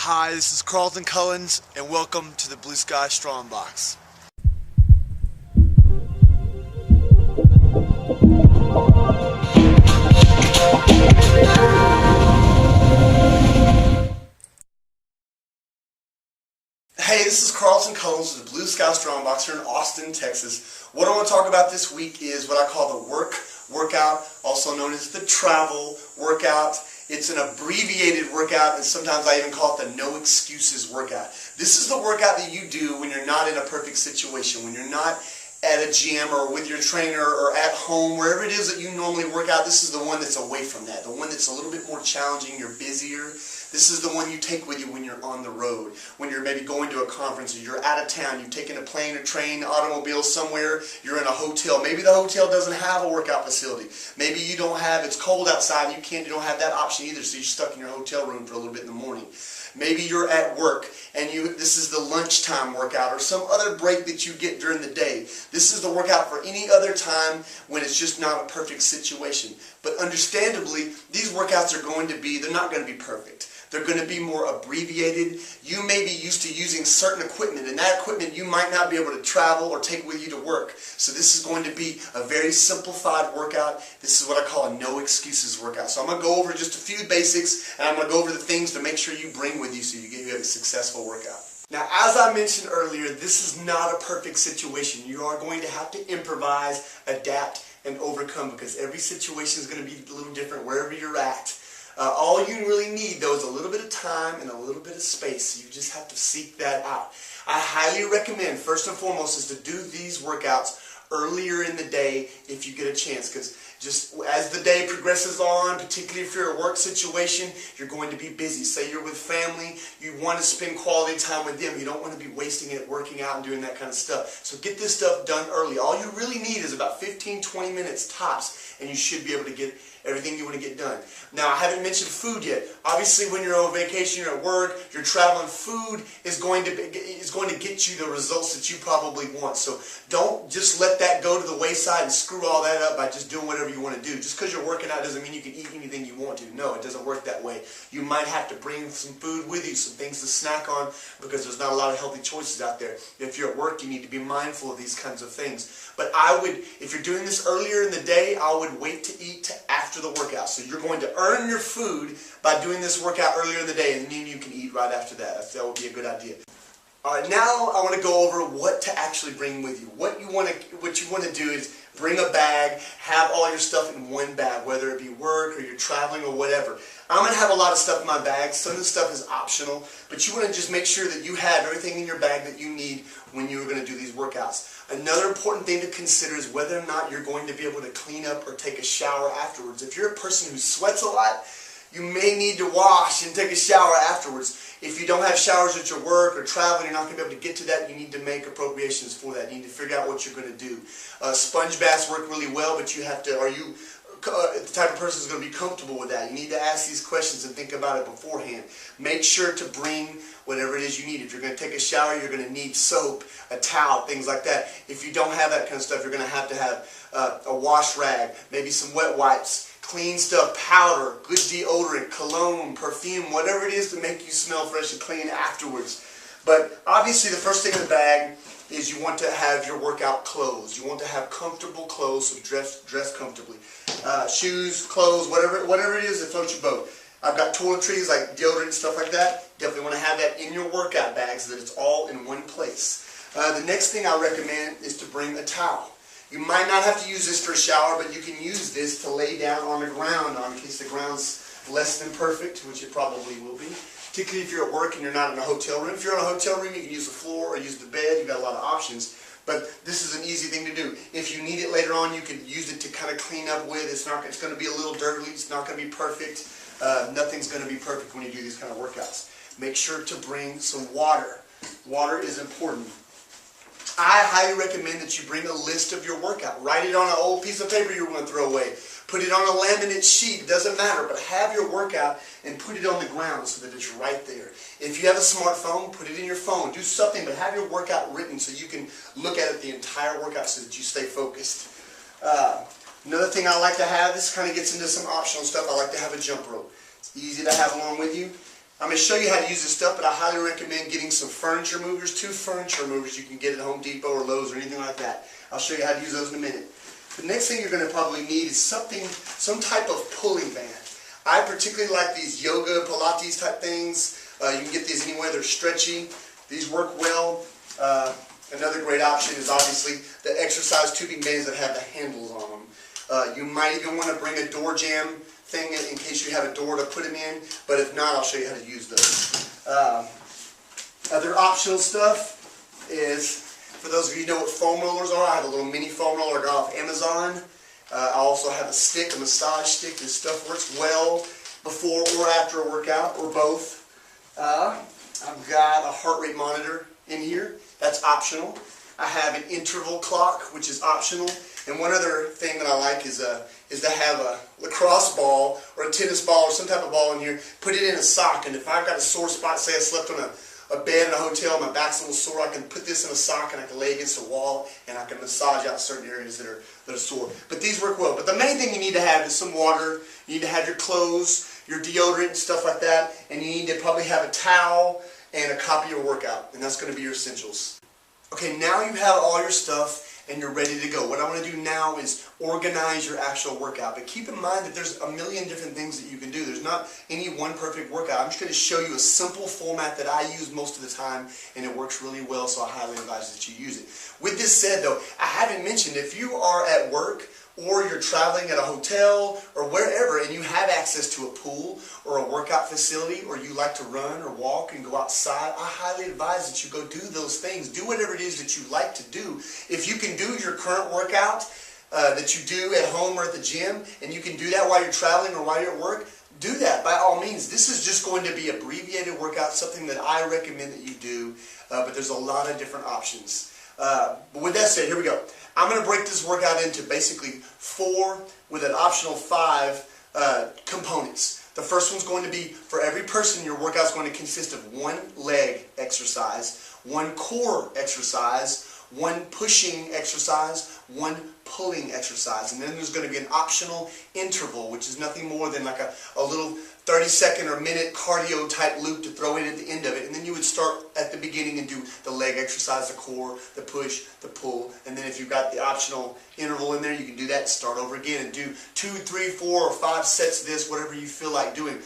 Hi, this is Carlton Cullins, and welcome to the Blue Sky Strongbox. Hey, this is Carlton Cullins with the Blue Sky Strongbox here in Austin, Texas. What I want to talk about this week is what I call the workout, also known as the travel workout. It's an abbreviated workout, and sometimes I even call it the no excuses workout. This is the workout that you do when you're not in a perfect situation, when you're not at a gym or with your trainer or at home, wherever it is that you normally work out. This is the one that's away from that, the one that's a little bit more challenging, you're busier. This is the one you take with you when you're on the road, when you're maybe going to a conference or you're out of town, you've taken a plane or train, automobile somewhere, you're in a hotel. Maybe the hotel doesn't have a workout facility. Maybe you don't have, it's cold outside, you don't have that option either, so you're stuck in your hotel room for a little bit in the morning. Maybe you're at work and this is the lunchtime workout or some other break that you get during the day. This is the workout for any other time when it's just not a perfect situation. But understandably, these workouts are going to be, they're not going to be perfect. They're going to be more abbreviated. You may be used to using certain equipment, and that equipment you might not be able to travel or take with you to work. So this is going to be a very simplified workout. This is what I call a no excuses workout. So I'm going to go over just a few basics, and I'm going to go over the things to make sure you bring with you so you have a successful workout. Now, as I mentioned earlier, this is not a perfect situation. You are going to have to improvise, adapt, and overcome, because every situation is going to be a little different wherever you're at. All you really need, though, is a little bit of time and a little bit of space. You just have to seek that out. I highly recommend, first and foremost, is to do these workouts earlier in the day if you get a chance, because just as the day progresses on, particularly if you're in a work situation, you're going to be busy. Say you're with family, you want to spend quality time with them. You don't want to be wasting it working out and doing that kind of stuff. So get this stuff done early. All you really need is about 15-20 minutes tops, and you should be able to get everything you want to get done. Now, I haven't mentioned food yet. Obviously, when you're on vacation, you're at work, you're traveling, food is going to get you the results that you probably want. So don't just let that go to the wayside and screw all that up by just doing whatever you want to do. Just because you're working out doesn't mean you can eat anything you want to. No, it doesn't work that way. You might have to bring some food with you, some things to snack on, because there's not a lot of healthy choices out there. If you're at work, you need to be mindful of these kinds of things. But if you're doing this earlier in the day, I would wait to eat to after the workout. So you're going to earn your food by doing this workout earlier in the day, and then you can eat right after that. That would be a good idea. Alright, now I want to go over what to actually bring with you. What you want to do is bring a bag, have all your stuff in one bag, whether it be work or you're traveling or whatever. I'm going to have a lot of stuff in my bag. Some of the stuff is optional, but you want to just make sure that you have everything in your bag that you need when you're going to do these workouts. Another important thing to consider is whether or not you're going to be able to clean up or take a shower afterwards. If you're a person who sweats a lot, you may need to wash and take a shower afterwards. If you don't have showers at your work or traveling, you're not going to be able to get to that, you need to make appropriations for that. You need to figure out what you're going to do. Sponge baths work really well, but you have to, are you the type of person who's going to be comfortable with that? You need to ask these questions and think about it beforehand. Make sure to bring whatever it is you need. If you're going to take a shower, you're going to need soap, a towel, things like that. If you don't have that kind of stuff, you're going to have a wash rag, maybe some wet wipes, clean stuff, powder, good deodorant, cologne, perfume, whatever it is to make you smell fresh and clean afterwards. But obviously the first thing in the bag is you want to have your workout clothes. You want to have comfortable clothes, so dress comfortably. Shoes, clothes, whatever it is that floats your boat. I've got toiletries like deodorant and stuff like that. Definitely want to have that in your workout bag so that it's all in one place. The next thing I recommend is to bring a towel. You might not have to use this for a shower, but you can use this to lay down on the ground in case the ground's less than perfect, which it probably will be. Particularly if you're at work and you're not in a hotel room. If you're in a hotel room, you can use the floor or use the bed. You've got a lot of options. But this is an easy thing to do. If you need it later on, you can use it to kind of clean up with. It's going to be a little dirty. It's not going to be perfect. Nothing's going to be perfect when you do these kind of workouts. Make sure to bring some water. Water is important. I highly recommend that you bring a list of your workout. Write it on an old piece of paper you're going to throw away. Put it on a laminate sheet. It doesn't matter, but have your workout and put it on the ground so that it's right there. If you have a smartphone, put it in your phone. Do something, but have your workout written so you can look at it the entire workout so that you stay focused. Another thing I like to have, this kind of gets into some optional stuff, I like to have a jump rope. It's easy to have along with you. I'm going to show you how to use this stuff, but I highly recommend getting some furniture movers, 2 furniture movers you can get at Home Depot or Lowe's or anything like that. I'll show you how to use those in a minute. The next thing you're going to probably need is some type of pulling band. I particularly like these yoga, Pilates type things. You can get these anywhere. They're stretchy. These work well. Another great option is obviously the exercise tubing bands that have the handles on them. You might even want to bring a door jamb thing in case you have a door to put them in, but if not, I'll show you how to use those. Other optional stuff is, for those of you who know what foam rollers are, I have a little mini foam roller I got off Amazon. I also have a stick, a massage stick. This stuff works well before or after a workout, or both. I've got a heart rate monitor in here. That's optional. I have an interval clock, which is optional. And one other thing that I like is to have a lacrosse ball or a tennis ball or some type of ball in here, put it in a sock. And if I've got a sore spot, say I slept on a bed in a hotel, my back's a little sore, I can put this in a sock and I can lay against the wall and I can massage out certain areas that are sore. But these work well. But the main thing you need to have is some water. You need to have your clothes, your deodorant and stuff like that. And you need to probably have a towel and a copy of your workout. And that's going to be your essentials. Okay, now you have all your stuff and you're ready to go. What I want to do now is organize your actual workout. But keep in mind that there's a million different things that you can do. There's not any one perfect workout. I'm just going to show you a simple format that I use most of the time, and it works really well, so I highly advise that you use it. With this said, though, I haven't mentioned, if you are at work or you're traveling at a hotel or wherever and you have access to a pool or a workout facility, or you like to run or walk and go outside, I highly advise that you go do those things. Do whatever it is that you like to do. If you can do your current workout that you do at home or at the gym, and you can do that while you're traveling or while you're at work, do that by all means. This is just going to be abbreviated workout, something that I recommend that you do, but there's a lot of different options. But with that said, here we go. I'm going to break this workout into basically 4 with an optional 5 components. The first one's going to be, for every person, your workout's going to consist of 1 leg exercise, 1 core exercise, 1 pushing exercise, 1 pulling exercise. And then there's going to be an optional interval, which is nothing more than like a little 30-second or minute cardio type loop to throw in at the end of it. And then you would start at the beginning and do the leg exercise, the core, the push, the pull. And then if you've got the optional interval in there, you can do that and start over again and do 2, 3, 4, or 5 sets of this, whatever you feel like doing.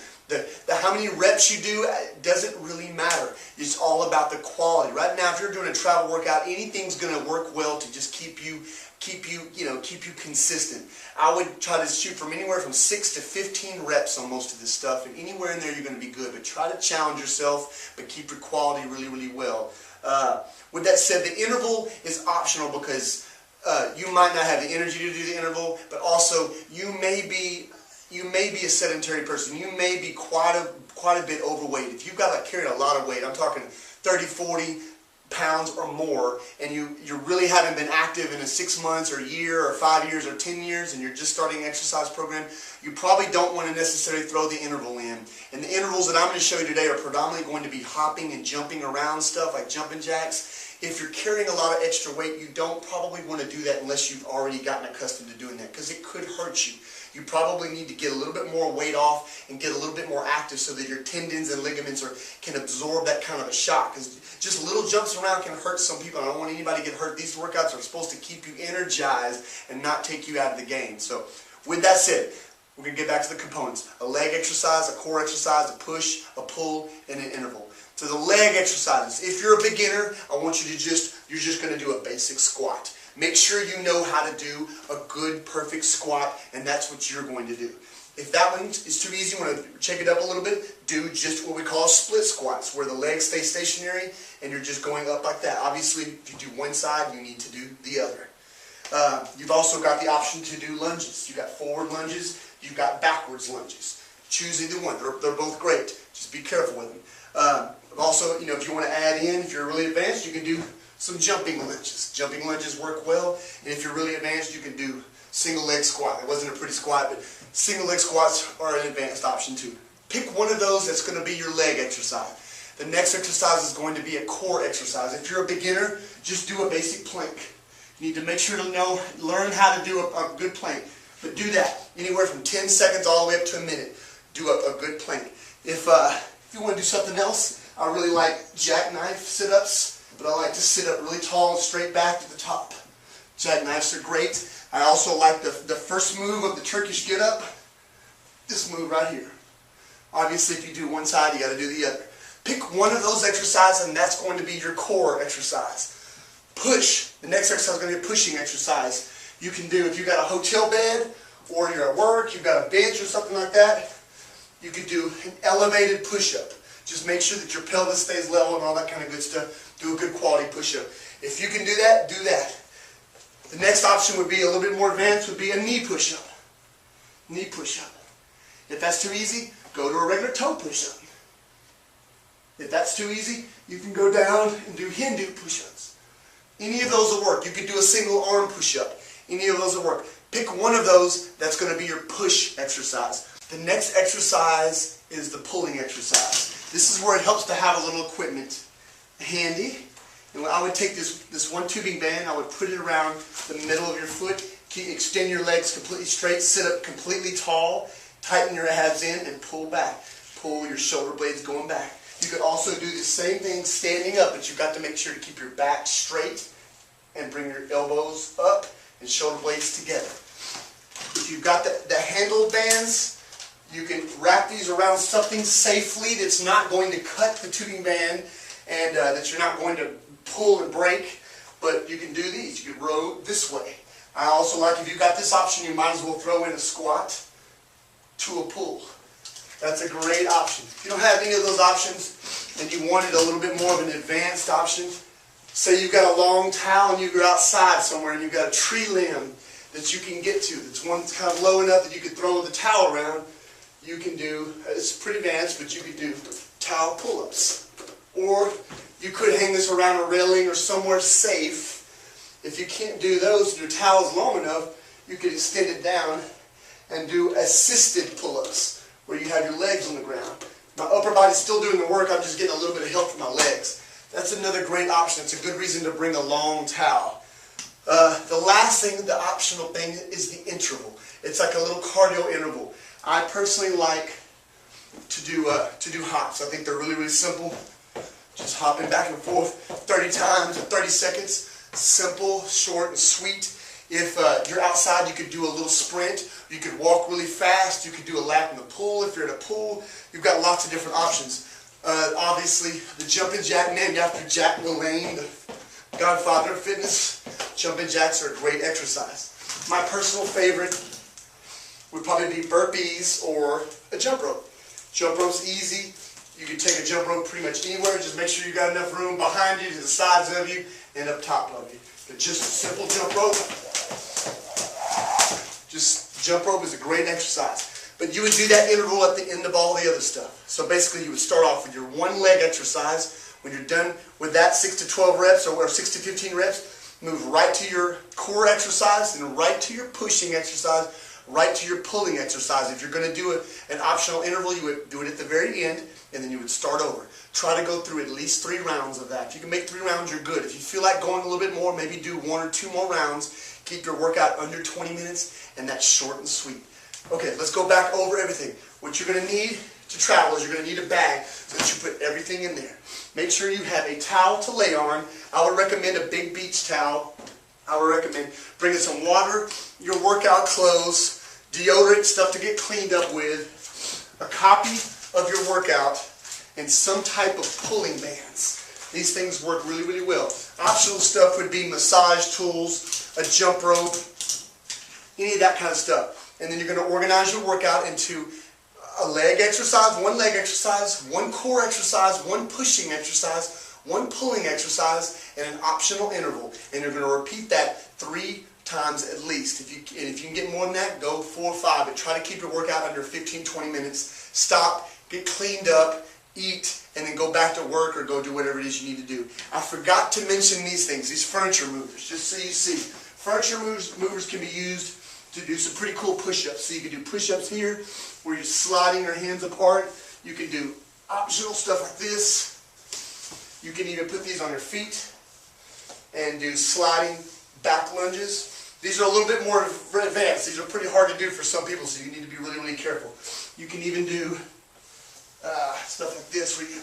How many reps you do doesn't really matter. It's all about the quality. Right now, if you're doing a travel workout, anything's going to work well to just keep you consistent. I would try to shoot from anywhere from 6 to 15 reps on most of this stuff, and anywhere in there you're going to be good. But try to challenge yourself, but keep your quality really, really well. With that said, the interval is optional because you might not have the energy to do the interval, but also you may be a sedentary person. You may be quite a bit overweight. If you've got to carry a lot of weight, I'm talking 30, 40 pounds or more, and you really haven't been active in 6 months or a year or 5 years or 10 years, and you're just starting an exercise program, you probably don't want to necessarily throw the interval in. And the intervals that I'm going to show you today are predominantly going to be hopping and jumping around stuff like jumping jacks. If you're carrying a lot of extra weight, you don't probably want to do that unless you've already gotten accustomed to doing that, because it could hurt you. You probably need to get a little bit more weight off and get a little bit more active so that your tendons and ligaments can absorb that kind of a shock. Because just little jumps around can hurt some people. I don't want anybody to get hurt. These workouts are supposed to keep you energized and not take you out of the game. So with that said, we're going to get back to the components. A leg exercise, a core exercise, a push, a pull, and an interval. So the leg exercises, if you're a beginner, I want you to you're just going to do a basic squat. Make sure you know how to do a good, perfect squat, and that's what you're going to do. If that one is too easy, you want to check it up a little bit, do just what we call split squats, where the legs stay stationary and you're just going up like that. Obviously, if you do one side, you need to do the other. You've also got the option to do lunges. You've got forward lunges, you've got backwards lunges. Choose either one. They're both great. Just be careful with them. Also, if you want to add in, if you're really advanced, you can do some jumping lunges. Jumping lunges work well, and if you're really advanced, you can do single leg squat. It wasn't a pretty squat, but single leg squats are an advanced option too. Pick one of those that's going to be your leg exercise. The next exercise is going to be a core exercise. If you're a beginner, just do a basic plank. You need to make sure to learn how to do a good plank. But do that anywhere from 10 seconds all the way up to a minute. Do a good plank. If If you want to do something else, I really like jackknife sit-ups, but I like to sit up really tall and straight back to the top. Jackknives are great. I also like the first move of the Turkish get-up, this move right here. Obviously, if you do one side, you got to do the other. Pick one of those exercises, and that's going to be your core exercise. Push. The next exercise is going to be a pushing exercise. You can do, if you've got a hotel bed, or you're at work, you've got a bench or something like that, you could do an elevated push-up. Just make sure that your pelvis stays level and all that kind of good stuff. Do a good quality push-up. If you can do that, do that. The next option would be a little bit more advanced, would be a knee push-up. Knee push-up. If that's too easy, go to a regular toe push-up. If that's too easy, you can go down and do Hindu push-ups. Any of those will work. You could do a single arm push-up. Any of those will work. Pick one of those that's going to be your push exercise. The next exercise is the pulling exercise. This is where it helps to have a little equipment handy. And I would take this one tubing band, I would put it around the middle of your foot, extend your legs completely straight, sit up completely tall, tighten your abs in, and pull back. Pull your shoulder blades going back. You could also do the same thing standing up, but you've got to make sure to keep your back straight and bring your elbows up and shoulder blades together. If you've got the handle bands, you can wrap these around something safely that's not going to cut the tubing band and that you're not going to pull and break, but you can do these. You can row this way. I also like, if you've got this option, you might as well throw in a squat to a pull. That's a great option. If you don't have any of those options and you wanted a little bit more of an advanced option, say you've got a long towel and you're outside somewhere and you've got a tree limb that you can get to, that's one kind of low enough that you could throw the towel around, you can do, it's pretty advanced, but you could do towel pull-ups. Or you could hang this around a railing or somewhere safe. If you can't do those, your towel's long enough, you could extend it down and do assisted pull-ups, where you have your legs on the ground. My upper body's still doing the work, I'm just getting a little bit of help from my legs. That's another great option. It's a good reason to bring a long towel. The last thing, the optional thing, is the interval. It's like a little cardio interval. I personally like to do hops. I think they're really, really simple. Just hopping back and forth 30 times in 30 seconds. Simple, short, and sweet. If you're outside, you could do a little sprint. You could walk really fast. You could do a lap in the pool. If you're at a pool, you've got lots of different options. Obviously, the jumping jack, named after Jack LaLanne, the godfather of fitness. Jumping jacks are a great exercise. My personal favorite would probably be burpees or a jump rope. Jump rope's easy. You can take a jump rope pretty much anywhere. Just make sure you got enough room behind you, to the sides of you, and up top of you. But just a simple jump rope. Just jump rope is a great exercise. But you would do that interval at the end of all the other stuff. So basically you would start off with your one leg exercise. When you're done with that 6 to 12 reps or 6 to 15 reps, move right to your core exercise and right to your pushing exercise, right to your pulling exercise. If you're going to do an optional interval, you would do it at the very end, and then you would start over. Try to go through at least 3 rounds of that. If you can make 3 rounds, you're good. If you feel like going a little bit more, maybe do 1 or 2 more rounds. Keep your workout under 20 minutes, and that's short and sweet. Okay, let's go back over everything. What you're going to need to travel is you're going to need a bag so that you put everything in there. Make sure you have a towel to lay on. I would recommend a big beach towel. I would recommend bringing some water, your workout clothes, deodorant, stuff to get cleaned up with, a copy of your workout, and some type of pulling bands. These things work really, really well. Optional stuff would be massage tools, a jump rope, any of that kind of stuff. And then you're going to organize your workout into a leg exercise, 1 core exercise, 1 pushing exercise, 1 pulling exercise, and an optional interval. And you're going to repeat that 3 times at least. If you can get more than that, go 4 or 5, but try to keep your workout under 15-20 minutes. Stop, get cleaned up, eat, and then go back to work or go do whatever it is you need to do. I forgot to mention these things, these furniture movers, just so you see. Furniture movers can be used to do some pretty cool push-ups. So you can do push-ups here where you're sliding your hands apart. You can do optional stuff like this. You can even put these on your feet and do sliding back lunges. These are a little bit more advanced. These are pretty hard to do for some people, so you need to be really, really careful. You can even do stuff like this where you,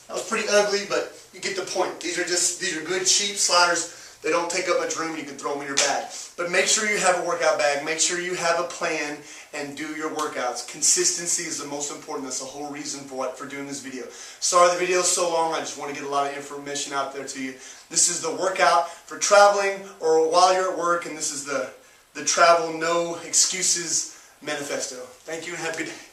that was pretty ugly, but you get the point. These are good cheap sliders. They don't take up much room, and you can throw them in your bag. But make sure you have a workout bag. Make sure you have a plan and do your workouts. Consistency is the most important. That's the whole reason for doing this video. Sorry the video is so long. I just want to get a lot of information out there to you. This is the workout for traveling or while you're at work, and this is the Travel No Excuses Manifesto. Thank you and have a good day.